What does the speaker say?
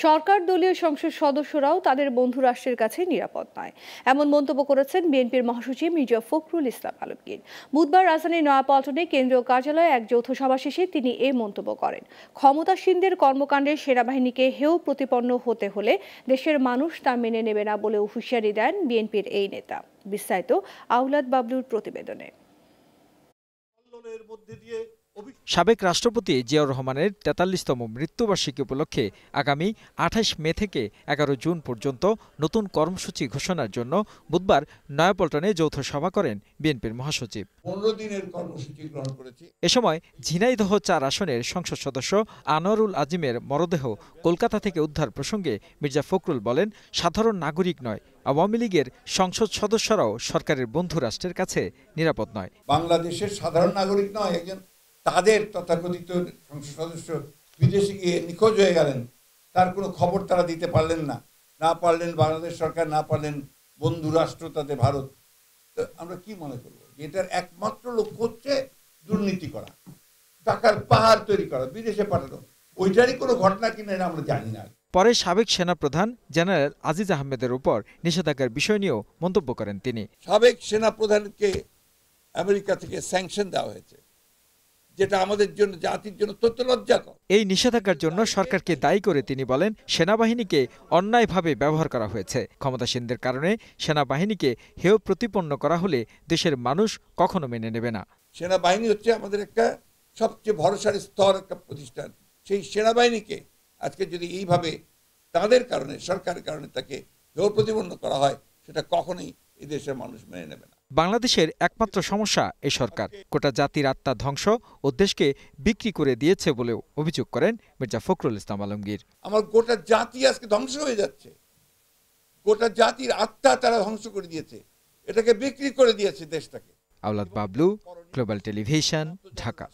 সরকার দলীয় সংসদ সদস্যরাও তাদের বন্ধু রাষ্ট্রের কাছে নিরাপদ নয়, এমন মন্তব্য করেছেন বিএনপির মহাসচিব মির্জা ফখরুল ইসলাম আলমগীর। বুধবার রাজধানীর নয়াপল্টনে কেন্দ্রীয় কার্যালয়ে এক যৌথ সভা শেষে তিনি এই মন্তব্য করেন। ক্ষমতাসীনদের কর্মকাণ্ডে সেনাবাহিনীকে হেয় প্রতিপন্ন হতে হলে দেশের মানুষ তা মেনে নেবে না বলে হুঁশিয়ারি দেন বিএনপির এই নেতা। বিস্তারিত আওলাদ বাবলুর প্রতিবেদনে। সাবেক রাষ্ট্রপতি জিয়াউর রহমানের ৪৩তম মৃত্যুবার্ষিকী উপলক্ষে আগামী ২৮ মে থেকে ১১ জুন পর্যন্ত নতুন কর্মসূচি ঘোষণার জন্য বুধবার নয়াপল্টনে যৌথ সভা করেন বিএনপির মহাসচিব। ১৫ দিনের কর্মসূচি গ্রহণ করেছি। এ সময় ঝিনাইদহ ৪ আসনের সংসদ সদস্য আনোয়ারুল আজিমের মরদেহ কলকাতা থেকে উদ্ধার প্রসঙ্গে মির্জা ফখরুল বলেন, সাধারণ নাগরিক নয়, আওয়ামী লীগের সংসদ সদস্যরাও সরকারের বন্ধু রাষ্ট্রের কাছে নিরাপদ নয়। বাংলাদেশের সাধারণ নাগরিক নয়, একজন তাদের তথাকথিত সংসদ সদস্য বিদেশে গিয়ে নিখোঁজ হয়ে গেলেন, তার কোনো খবর তারা দিতে পারলেন না পারলেন বাংলাদেশ সরকার, না পারলেন বন্ধু রাষ্ট্র তাদের ভারত। তো আমরা কি মনে করবো যে এটার একমাত্র লক্ষ্য হচ্ছে দুর্নীতি করা, টাকার পাহাড় তৈরি করা, বিদেশে পাঠানো? ওইটারই কোনো ঘটনা কিনা এটা আমরা জানি না। পরে সাবেক সেনাপ্রধান জেনারেল আজিজ আহমেদের উপর নিষেধাজ্ঞার বিষয় নিয়েও মন্তব্য করেন তিনি। সাবেক সেনাপ্রধানকে আমেরিকা থেকে স্যাংশন দেওয়া হয়েছে, যেটা আমাদের জন্য, জাতির জন্য অত্যন্ত লজ্জাকর। এই নিষেধাজ্ঞার জন্য সরকারকে দায়ী করে তিনি বলেন, সেনাবাহিনীকে অন্যায়ভাবে ব্যবহার করা হয়েছে। ক্ষমতাসীনদের কারণে সেনাবাহিনীকে হেয় প্রতিপন্ন করা হলে দেশের মানুষ কখনো মেনে নেবে না। সেনাবাহিনী হচ্ছে আমাদের একটা সবচেয়ে ভরসার স্তর, একটা প্রতিষ্ঠান। সেই সেনাবাহিনীকে আজকে যদি এইভাবে তাদের কারণে, সরকারের কারণে তাকে হেয় প্রতিপন্ন করা হয়, সেটা কখনোই এই দেশের মানুষ মেনে নেবে না। বাংলাদেশের একমাত্র সমস্যা এই সরকার গোটা জাতির আত্মা ধ্বংস ও দেশকে বিক্রি করে দিয়েছে বলেও অভিযোগ করেন মির্জা ফখরুল ইসলাম আলমগীর। আমার গোটা জাতি আজকে ধ্বংস হয়ে যাচ্ছে, গোটা জাতির আত্মা তারা ধ্বংস করে দিয়েছে, এটাকে বিক্রি করে দিয়েছে দেশটাকে। আওলাদ বাবলু, গ্লোবাল টেলিভিশন, ঢাকা।